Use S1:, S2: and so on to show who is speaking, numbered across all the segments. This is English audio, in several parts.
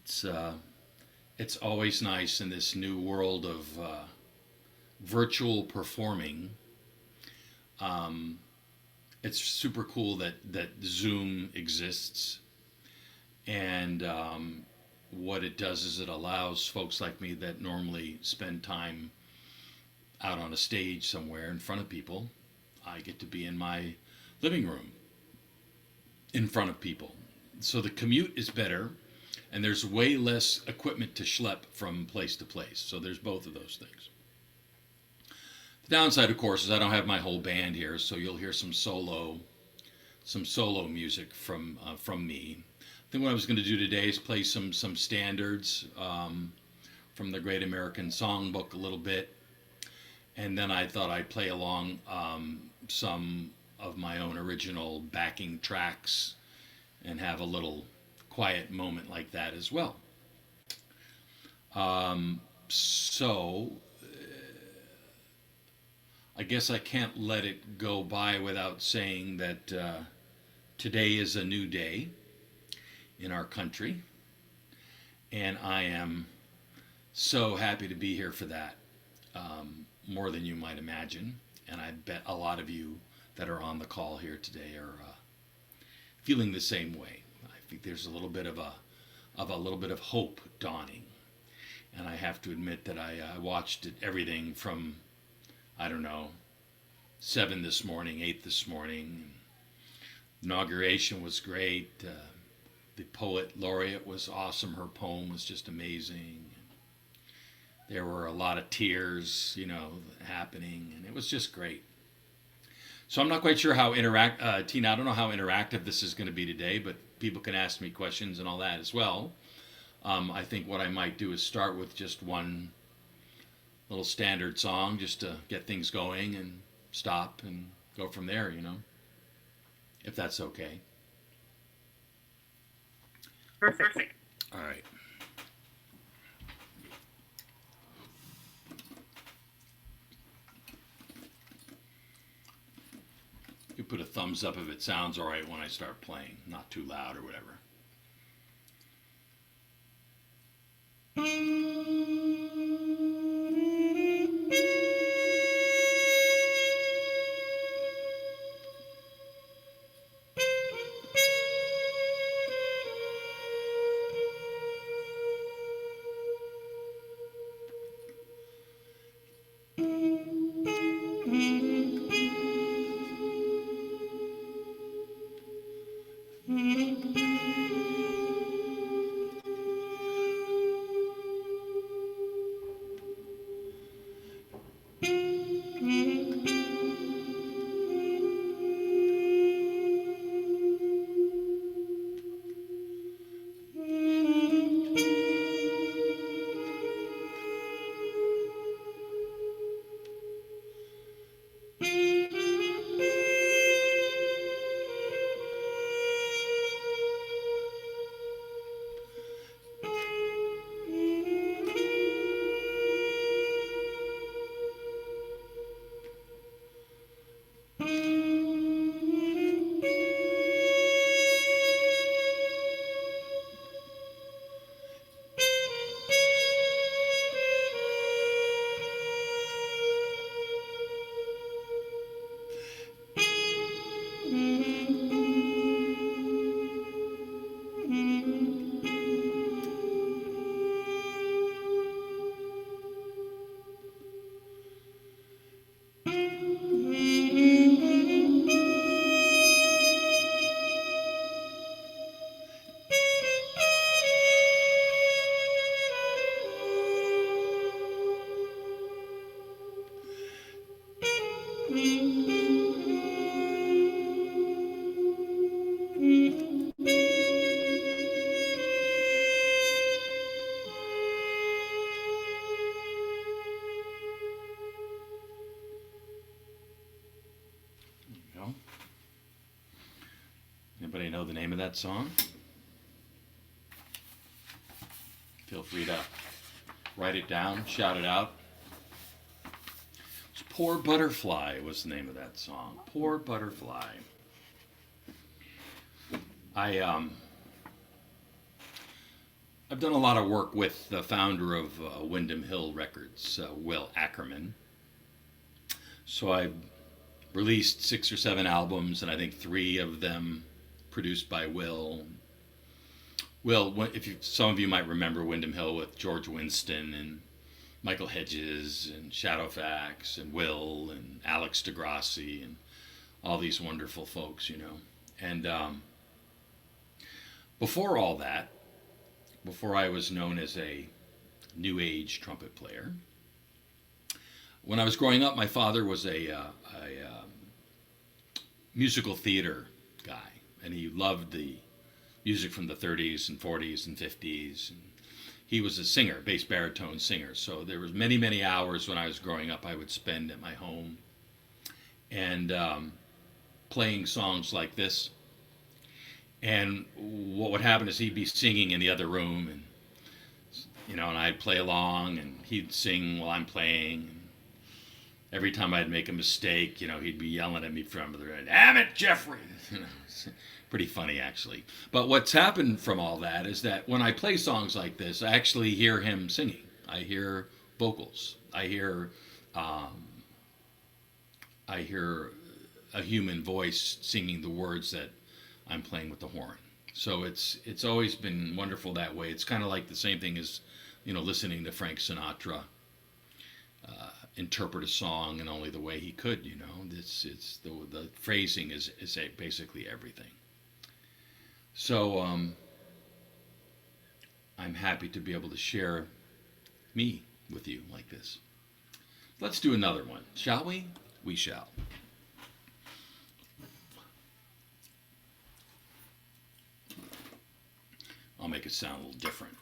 S1: It's uh, it's always nice in this new world of virtual performing. Um, it's super cool that Zoom exists, and what it does is it allows folks like me that normally spend time out on a stage somewhere in front of people. I get to be in my living room in front of people. So the commute is better, and there's way less equipment to schlep from place to place. So there's both of those things. The downside, of course, is I don't have my whole band here, so you'll hear some solo music from me. I think what I was going to do today is play some standards from the Great American Songbook a little bit, and then I thought I'd play along some of my own original backing tracks and have a little quiet moment like that as well. So I guess I can't let it go by without saying that today is a new day in our country, and I am so happy to be here for that, more than you might imagine. And I bet a lot of you that are on the call here today are feeling the same way. I think there's a little bit of hope dawning, and I have to admit that I watched it, everything from, I don't know, 7 this morning, 8 this morning. Inauguration was great. The poet laureate was awesome. Her poem was just amazing. There were a lot of tears, happening, and it was just great. So I'm not quite sure how Tina, I don't know how interactive this is going to be today, but people can ask me questions and all that as well. I think what I might do is start with just one little standard song just to get things going and stop and go from there, if that's okay.
S2: Perfect.
S1: All right. You put a thumbs up if it sounds all right when I start playing, not too loud or whatever. You know? Anybody know the name of that song? Feel free to write it down, shout it out. It's Poor Butterfly was the name of that song. Poor Butterfly. I I've done a lot of work with the founder of Windham Hill Records, Will Ackerman. So I've released 6 or 7 albums, and I think 3 of them produced by Will. Will, if you, some of you might remember Windham Hill with George Winston and Michael Hedges and Shadowfax and Will and Alex DeGrassi and all these wonderful folks, you know. And before all that, before I was known as a new age trumpet player, when I was growing up, my father was a musical theater guy, and he loved the music from the 30s and 40s and 50s. And he was a singer, bass baritone singer. So there was many, many hours when I was growing up I would spend at my home and playing songs like this. And what would happen is he'd be singing in the other room, and you know, and I'd play along, and he'd sing while I'm playing. And every time I'd make a mistake, you know, he'd be yelling at me from the other end, "Damn it, Jeffrey!" You know, it's pretty funny actually. But what's happened from all that is that when I play songs like this, I actually hear him singing. I hear vocals. I hear a human voice singing the words that I'm playing with the horn. So it's always been wonderful that way. It's kind of like the same thing as, you know, listening to Frank Sinatra interpret a song in only the way he could. You know, it's the phrasing is basically everything. So I'm happy to be able to share me with you like this. Let's do another one, shall we? We shall. I'll make it sound a little different.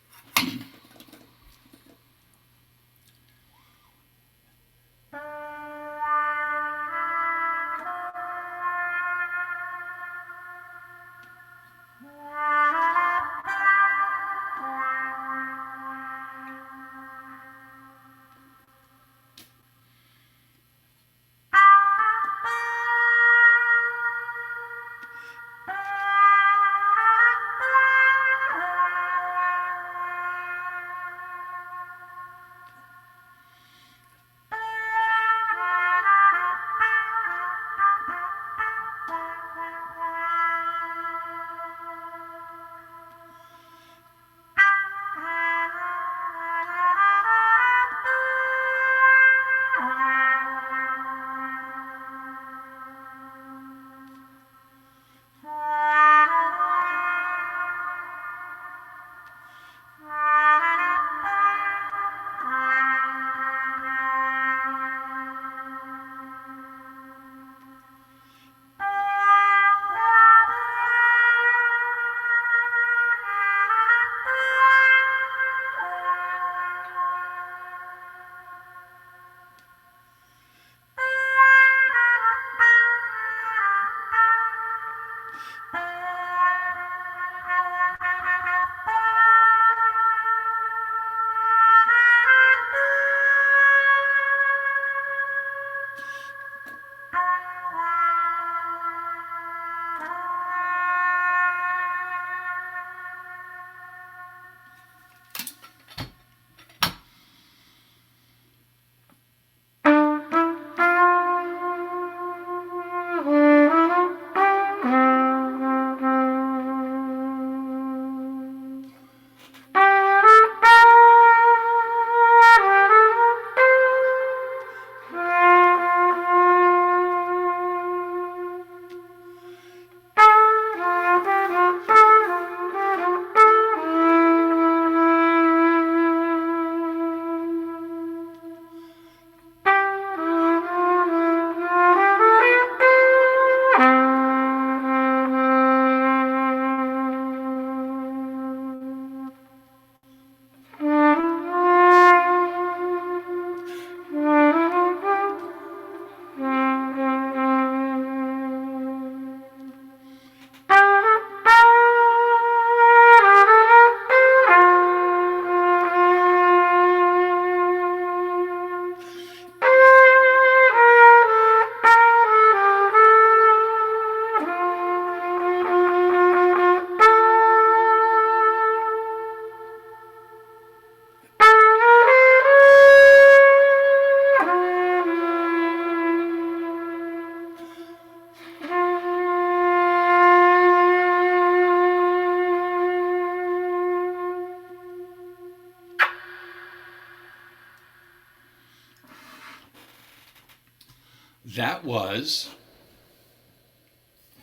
S1: That was,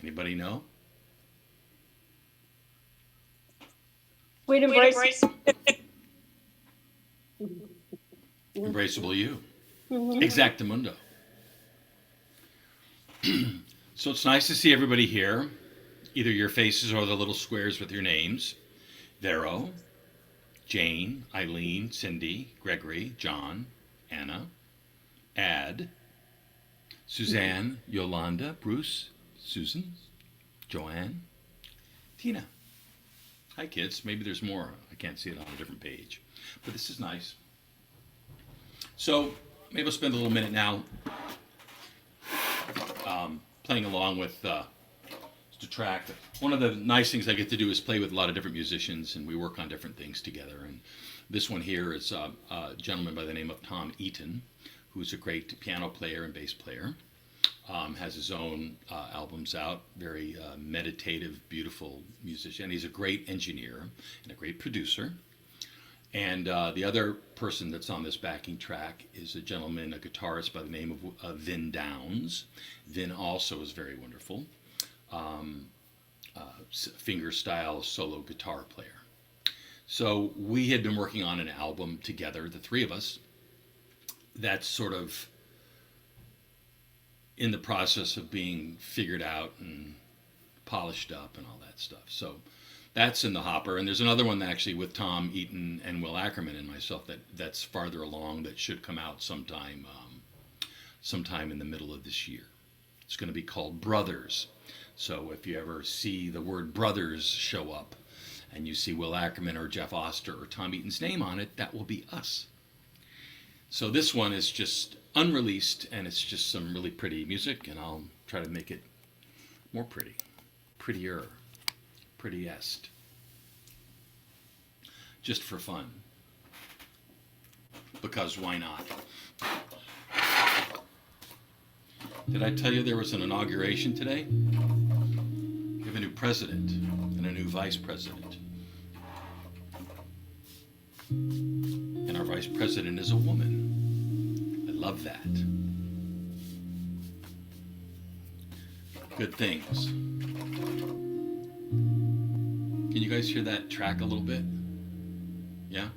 S1: anybody know?
S2: Wait, embrace.
S1: Embraceable You.
S2: Mm-hmm.
S1: Exactamundo. So it's nice to see everybody here. Either your faces or the little squares with your names. Vero, Jane, Eileen, Cindy, Gregory, John, Anna, Ad, Suzanne, Yolanda, Bruce, Susan, Joanne, Tina. Hi, kids. Maybe there's more. I can't see it on a different page. But this is nice. So maybe we'll spend a little minute now playing along with the track. One of the nice things I get to do is play with a lot of different musicians, and we work on different things together. And this one here is a gentleman by the name of Tom Eaton, who's a great piano player and bass player. Has his own albums out, very meditative, beautiful musician. He's a great engineer and a great producer. And the other person that's on this backing track is a gentleman, a guitarist by the name of Vin Downs. Vin also is very wonderful. Finger-style solo guitar player. So we had been working on an album together, the three of us, that's sort of in the process of being figured out and polished up and all that stuff. So that's in the hopper. And there's another one actually with Tom Eaton and Will Ackerman and myself that's farther along that should come out sometime in the middle of this year. It's going to be called Brothers. So if you ever see the word Brothers show up and you see Will Ackerman or Jeff Oster or Tom Eaton's name on it, that will be us. So this one is just unreleased, and it's just some really pretty music, and I'll try to make it more pretty, prettier, prettiest, just for fun, because why not? Did I tell you there was an inauguration today? We have a new president and a new vice president. And our vice president is a woman. I love that. Good things. Can you guys hear that track a little bit? Yeah?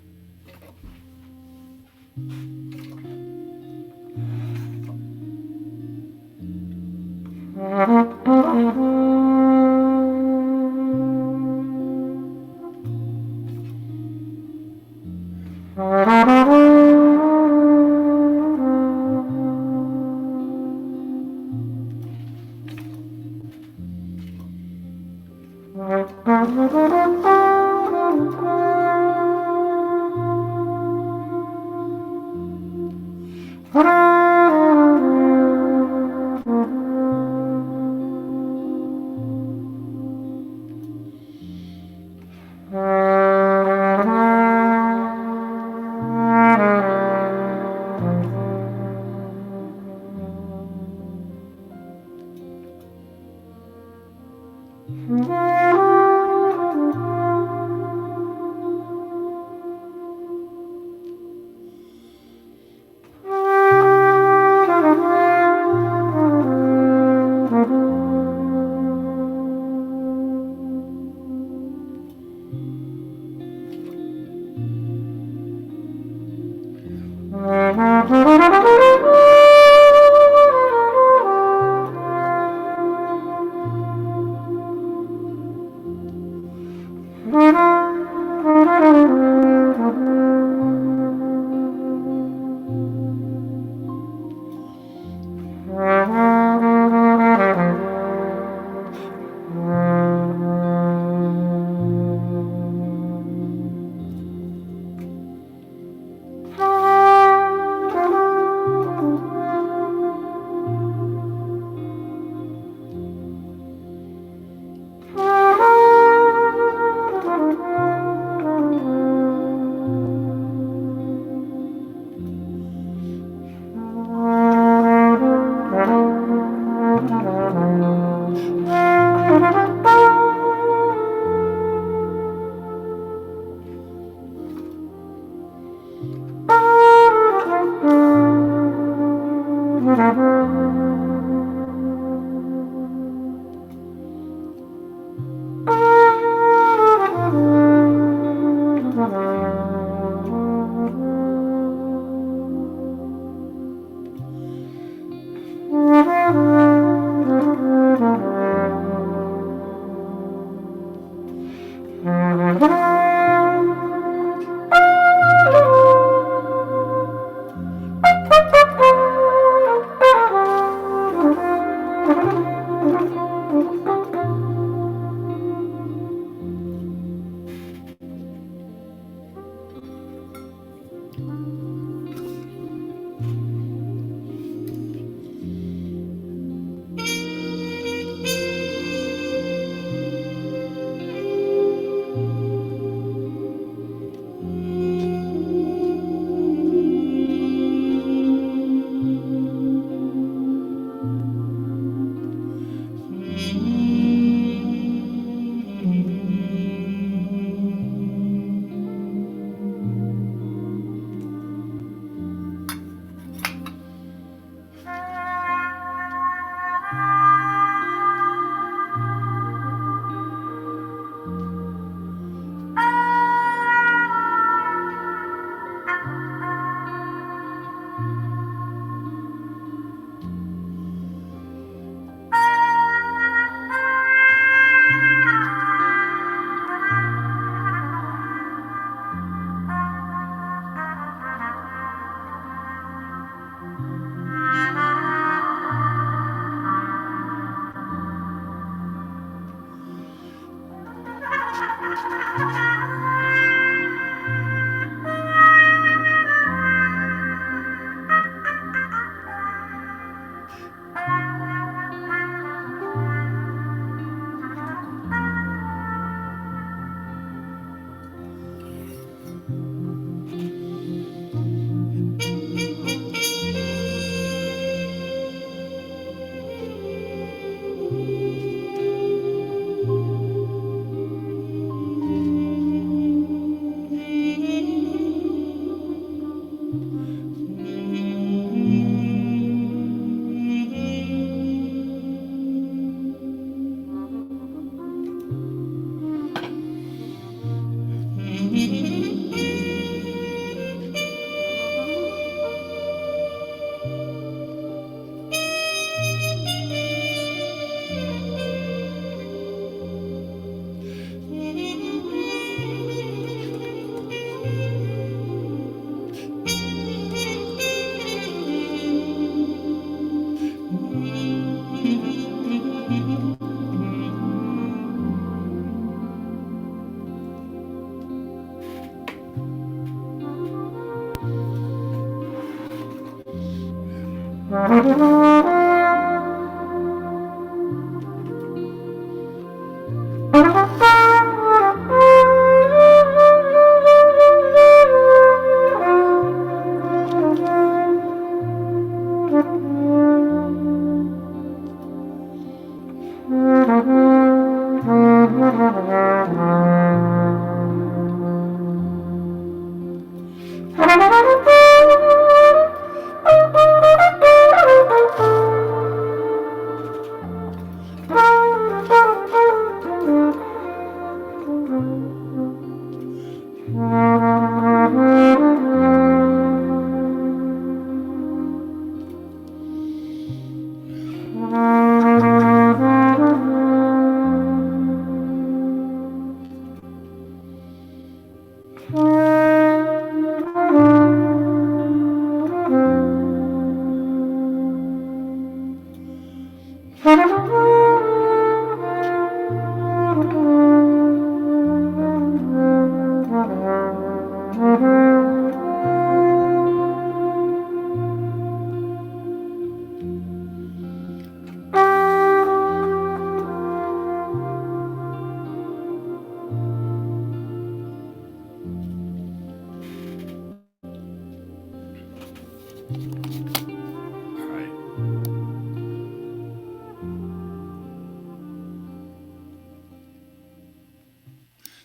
S1: All right.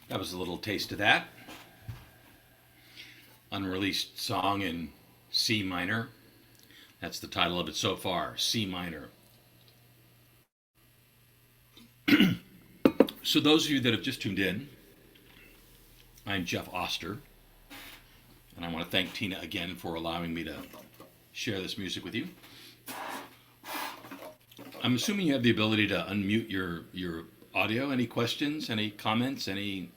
S1: That was a little taste of that. Unreleased song in C minor. That's the title of it so far, C minor. So those of you that have just tuned in, I'm Jeff Oster, and I want to thank Tina again for allowing me to share this music with you. I'm assuming you have the ability to unmute your audio. Any questions, any comments, anything?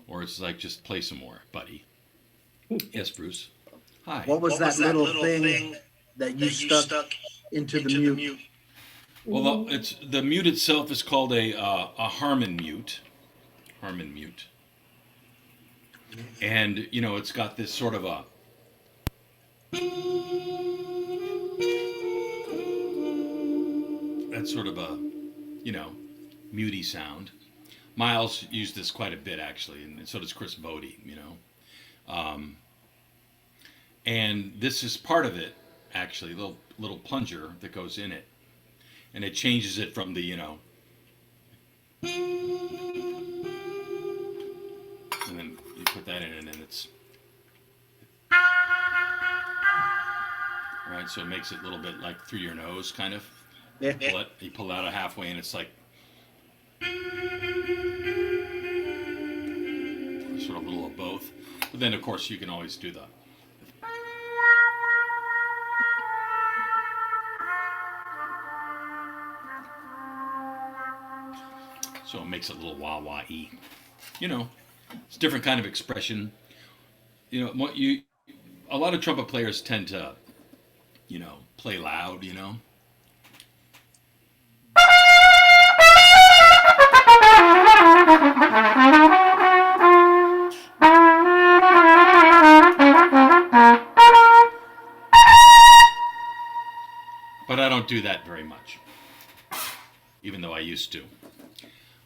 S1: Or it's like, just play some more, buddy. Yes, Bruce. Hi.
S3: What was that little thing that you stuck into the mute?
S1: Well, it's the mute itself is called a Harmon mute. Harmon mute. And, you know, it's got this sort of a... That's sort of a, you know, mutey sound. Miles used this quite a bit, actually, and so does Chris Bodie, you know. And this is part of it, actually, little plunger that goes in it. And it changes it from the, you know, and then you put that in and then it's, right, so it makes it a little bit like through your nose, kind of.
S3: Yeah.
S1: You pull it out halfway and it's like, sort of a little of both. But then, of course, you can always do the, so it makes it a little wah-wah-y. You know, it's a different kind of expression. You know, a lot of trumpet players tend to, you know, play loud, you know. But I don't do that very much, even though I used to.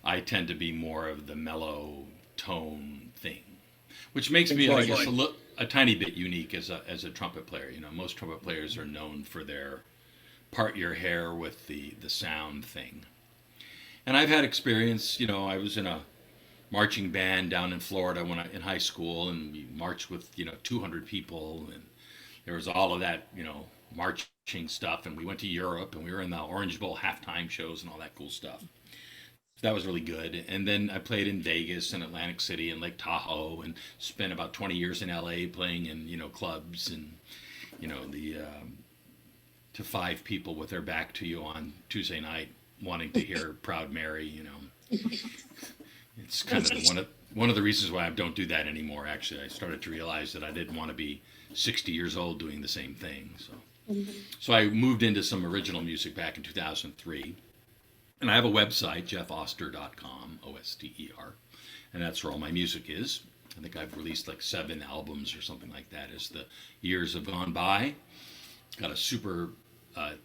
S1: I tend to be more of the mellow tone thing, which makes me, I guess, a tiny bit unique as a trumpet player. You know, most trumpet players are known for their part your hair with the sound thing. And I've had experience, you know, I was in a marching band down in Florida in high school, and we marched with, you know, 200 people, and there was all of that, you know, marching stuff, and we went to Europe, and we were in the Orange Bowl halftime shows and all that cool stuff. So that was really good. And then I played in Vegas and Atlantic City and Lake Tahoe, and spent about 20 years in LA playing in, you know, clubs, and, you know, to 5 people with their back to you on Tuesday night wanting to hear Proud Mary, you know. It's kind of one of the reasons why I don't do that anymore, actually. I started to realize that I didn't want to be 60 years old doing the same thing. So I moved into some original music back in 2003. And I have a website, jeffoster.com, O-S-T-E-R. And that's where all my music is. I think I've released like 7 albums or something like that as the years have gone by. Got a super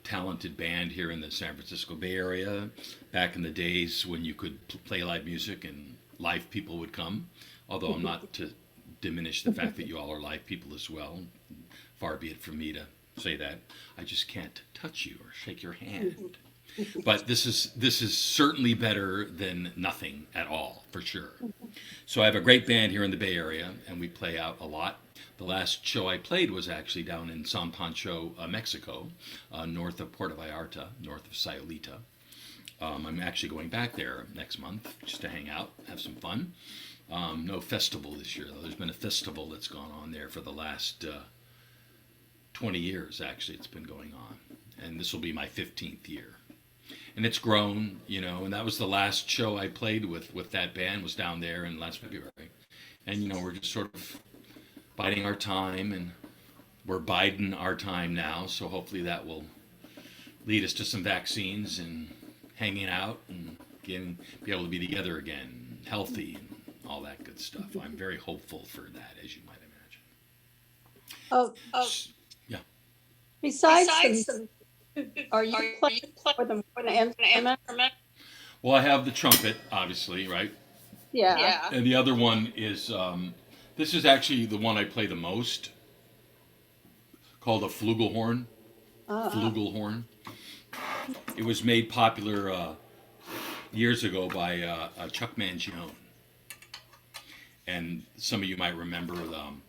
S1: talented band here in the San Francisco Bay Area. Back in the days when you could play live music and live people would come. Although I'm not to diminish the fact that you all are live people as well. Far be it from me to say that. I just can't touch you or shake your hand. But this is certainly better than nothing at all, for sure. So I have a great band here in the Bay Area, and we play out a lot. The last show I played was actually down in San Pancho, Mexico, north of Puerto Vallarta, north of Sayulita. I'm actually going back there next month just to hang out, have some fun. No festival this year, though. There's been a festival that's gone on there for the last 20 years, actually, it's been going on. And this will be my 15th year. And it's grown, and that was the last show I played with that band, was down there in last February. And, we're just sort of biding our time, and we're biding our time now, so hopefully that will lead us to some vaccines and hanging out and be able to be together again, healthy and all that good stuff. I'm very hopeful for that, as you might imagine. Yeah.
S2: Besides are you playing with an instrument?
S1: Well, I have the trumpet, obviously, right?
S2: Yeah.
S1: And the other one is, this is actually the one I play the most, called a flugelhorn. Flugelhorn. It was made popular years ago by Chuck Mangione. And some of you might remember them.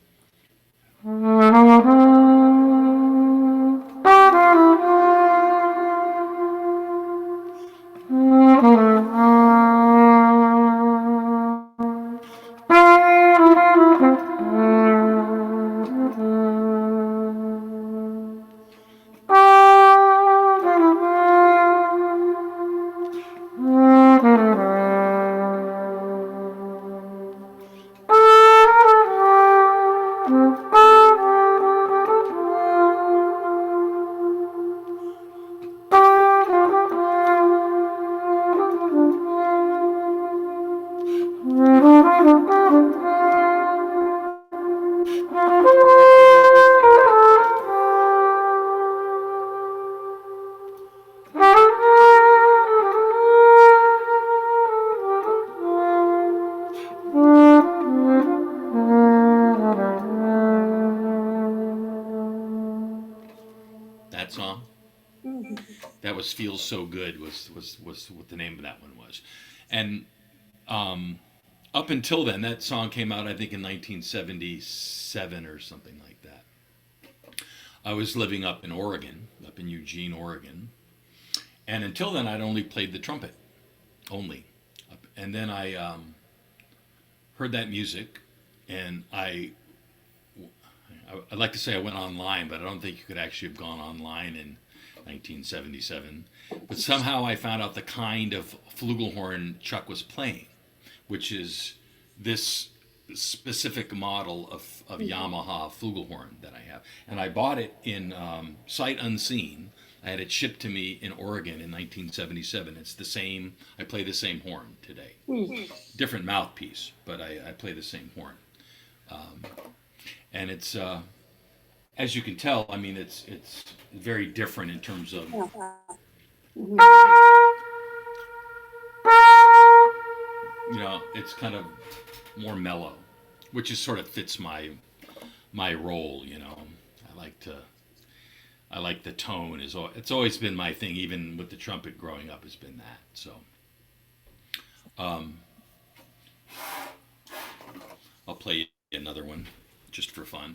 S1: That song? That was "Feels So Good" was what the name of that one was. And up until then, that song came out, I think, in 1977 or something like that. I was living up in Oregon, up in Eugene, Oregon. And until then, I'd only played the trumpet, only. And then I heard that music, and I'd like to say I went online, but I don't think you could actually have gone online in 1977. But somehow I found out the kind of flugelhorn Chuck was playing, which is this specific model of Yamaha flugelhorn that I have. And I bought it in sight unseen. I had it shipped to me in Oregon in 1977. It's the same, I play the same horn today. Different mouthpiece, but I play the same horn. And it's, as you can tell, I mean, it's very different in terms of, it's kind of more mellow, which is sort of fits my role, I like the tone. It's always been my thing, even with the trumpet growing up, has been that. So, I'll play another one just for fun.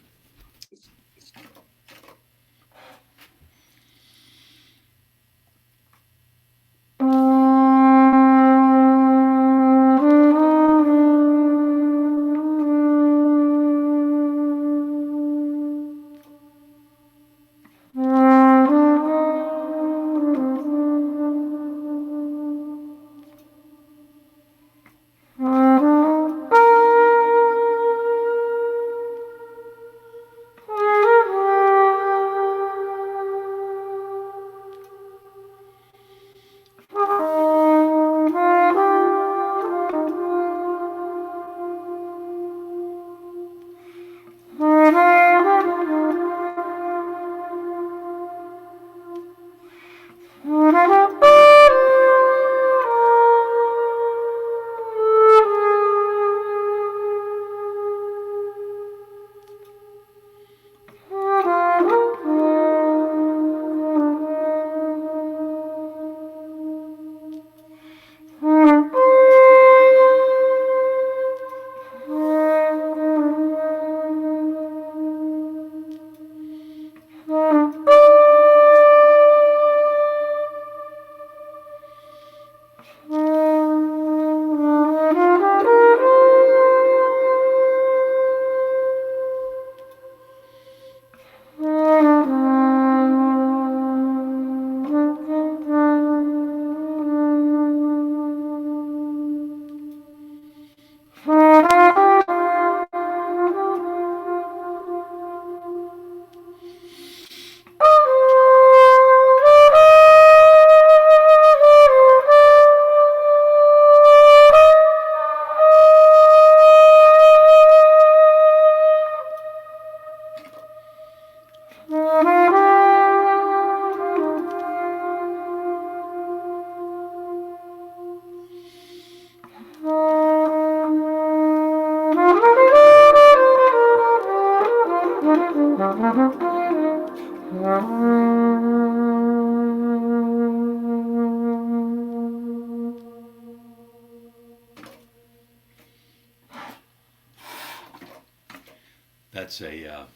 S1: That's a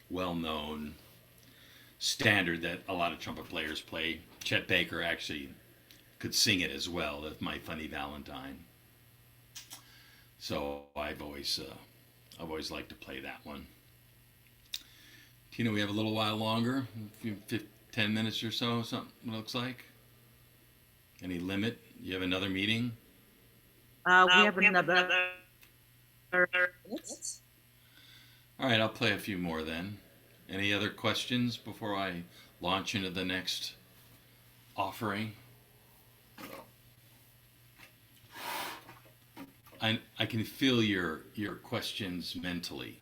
S1: well-known standard that a lot of trumpet players play. Chet Baker actually could sing it as well. That's My Funny Valentine. So I've always liked to play that one. Tina, we have a little while longer, 10 minutes or so, something it looks like. Any limit? You have another meeting?
S4: We have another.
S1: All right, I'll play a few more then. Any other questions before I launch into the next offering? I can feel your questions mentally.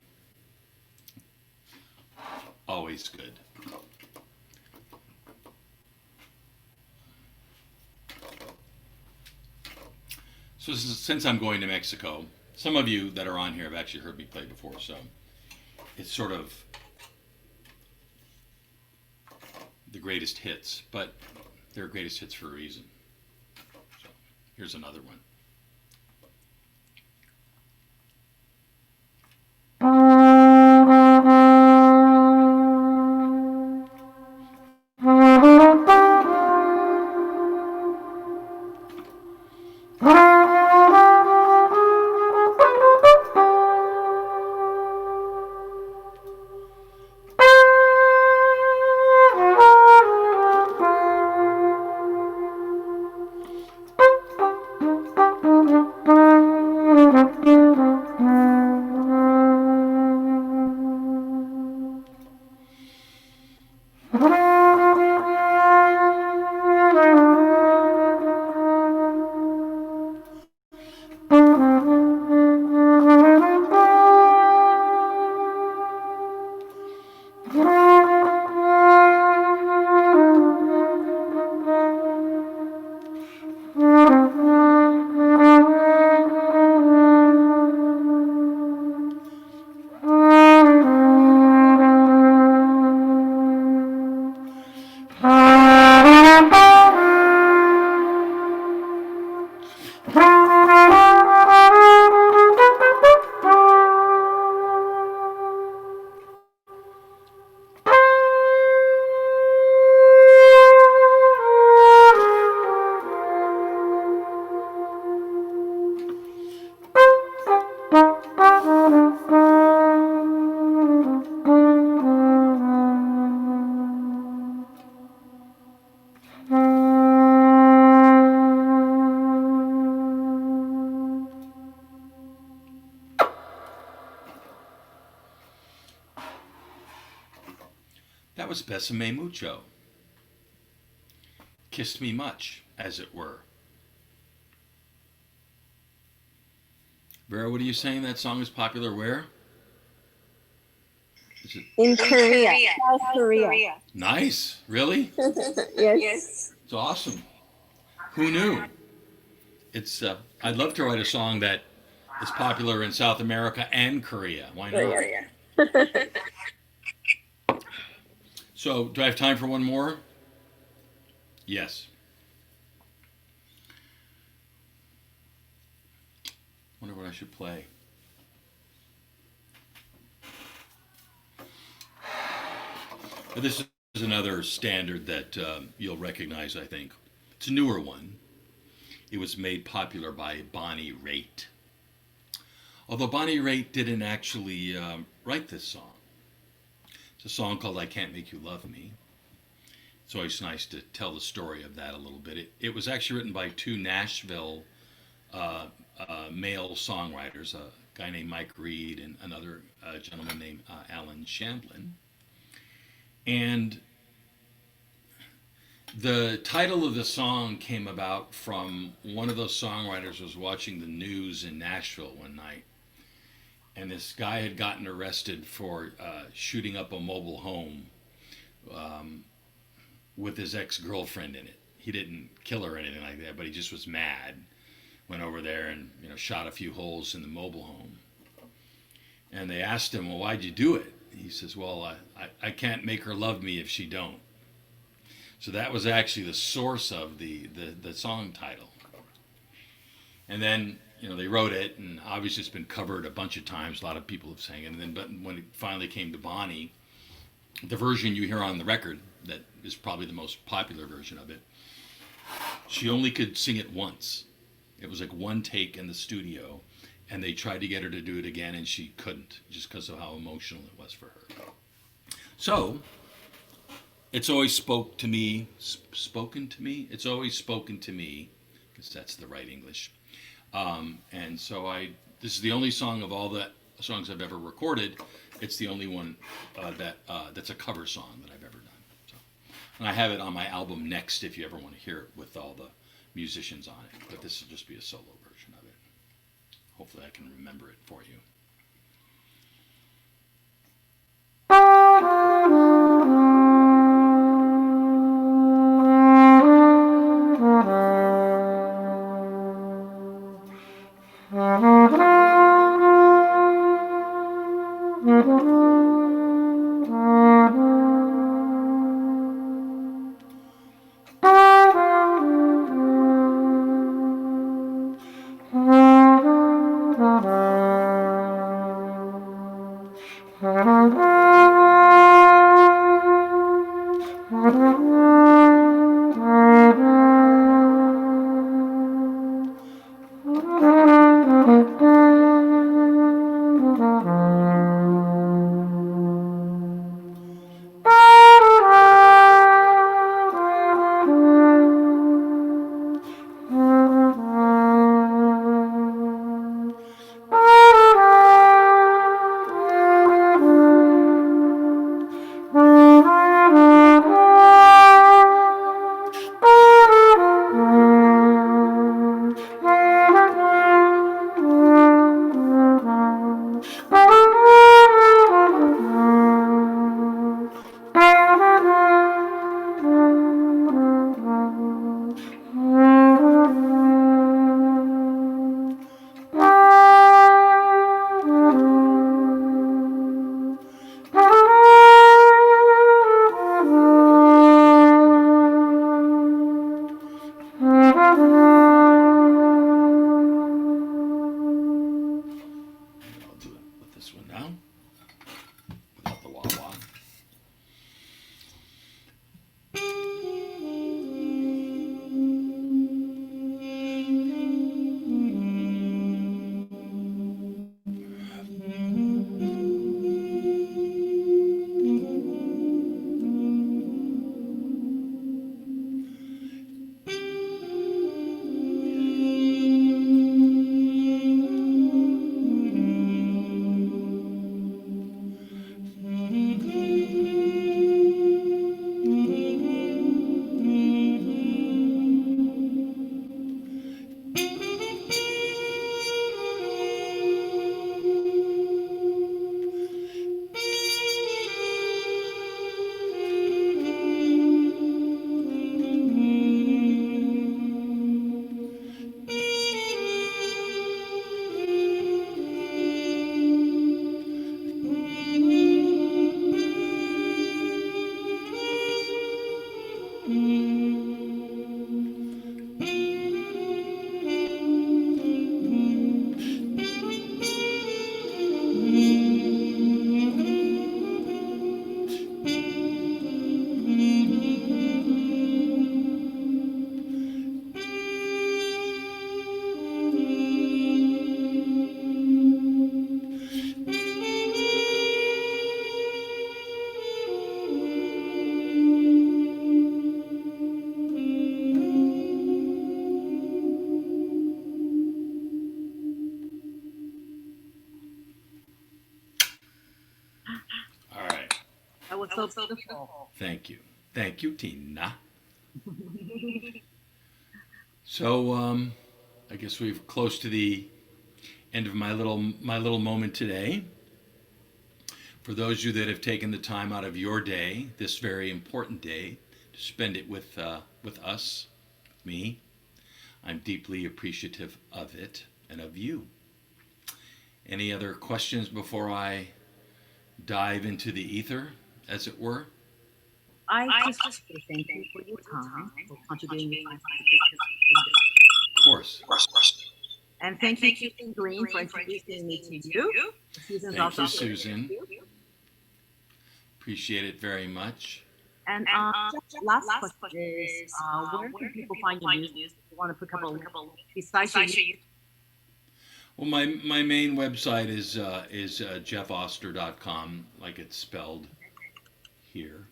S1: Always good. So since I'm going to Mexico, some of you that are on here have actually heard me play before, so it's sort of the greatest hits, but they're greatest hits for a reason. So here's another one. That was Besame Mucho. Kissed Me Much, as it were. Vera, what are you saying? That song is popular where? Is it...
S2: In Korea, South Korea.
S1: Nice. Really?
S2: Yes.
S1: It's awesome. Who knew? It's. I'd love to write a song that is popular in South America and Korea. Why not? So, do I have time for one more? Yes. Wonder what I should play. This is another standard that you'll recognize, I think. It's a newer one. It was made popular by Bonnie Raitt. Although Bonnie Raitt didn't actually write this song. It's a song called I Can't Make You Love Me. It's always nice to tell the story of that a little bit. It was actually written by two Nashville male songwriters, a guy named Mike Reed and another gentleman named Alan Shamblin. And the title of the song came about from one of those songwriters was watching the news in Nashville one night. And this guy had gotten arrested for shooting up a mobile home with his ex-girlfriend in it. He didn't kill her or anything like that, but he just was mad. Went over there and shot a few holes in the mobile home. And they asked him, well, why'd you do it? he says, well, I can't make her love me if she don't. So that was actually the source of the song title. And then, they wrote it, and obviously it's been covered a bunch of times. A lot of people have sang it. And then, but when it finally came to Bonnie, the version you hear on the record, that is probably the most popular version of it, she only could sing it once. It was like one take in the studio, and they tried to get her to do it again, and she couldn't, just because of how emotional it was for her. So, it's always spoken to me. It's always spoken to me, because that's the right English. And so this is the only song of all the songs I've ever recorded. It's the only one that's a cover song that I've ever done. So, and I have it on my album Next, if you ever want to hear it with all the musicians on it. But this will just be a solo version of it. Hopefully I can remember it for you.
S4: So beautiful.
S1: Thank you. Thank you, Tina. So, I guess we're close to the end of my little moment today. For those of you that have taken the time out of your day, this very important day, to spend it with us, me, I'm deeply appreciative of it and of you. Any other questions before I dive into the ether, as it were.
S4: I just want to say thank you for your time, for contributing your time.
S1: Of course.
S4: And thank you, Susan Green, for introducing me to you. Susan's
S1: Thank
S4: also
S1: you, Susan. Appreciate it very much.
S4: And just last question is, where can people find your music? If you want to put a couple besides your
S1: Well, my main website is jeffoster.com, like it's spelled here.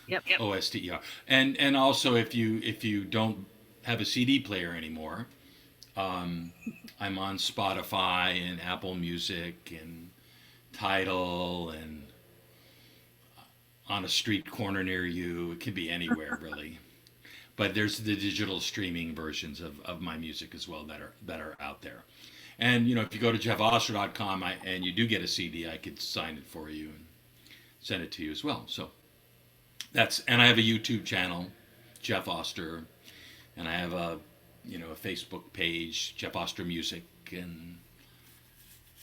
S4: Yep.
S1: Oster. And also, if you don't have a CD player anymore, I'm on Spotify and Apple Music and Tidal and on a street corner near you. It can be anywhere really. But there's the digital streaming versions of my music as well that are out there. And if you go to jeffoster.com and you do get a CD, I could sign it for you and send it to you as well. So and I have a YouTube channel, Jeff Oster, and I have a Facebook page, Jeff Oster Music, and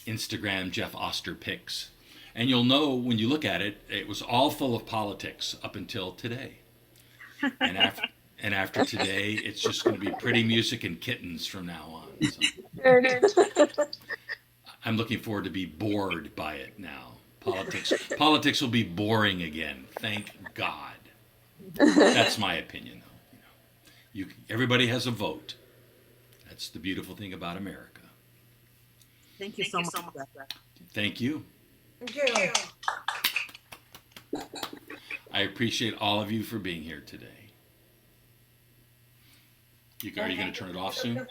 S1: Instagram, Jeff Oster Pics. And you'll know when you look at it, it was all full of politics up until today. And after today, it's just going to be pretty music and kittens from now on. So I'm looking forward to be bored by it now. Politics will be boring again. Thank God. That's my opinion, though. Everybody has a vote. That's the beautiful thing about America.
S4: Thank you so much.
S1: Thank you.
S2: Thank you.
S1: I appreciate all of you for being here today. Are you going to turn it off soon?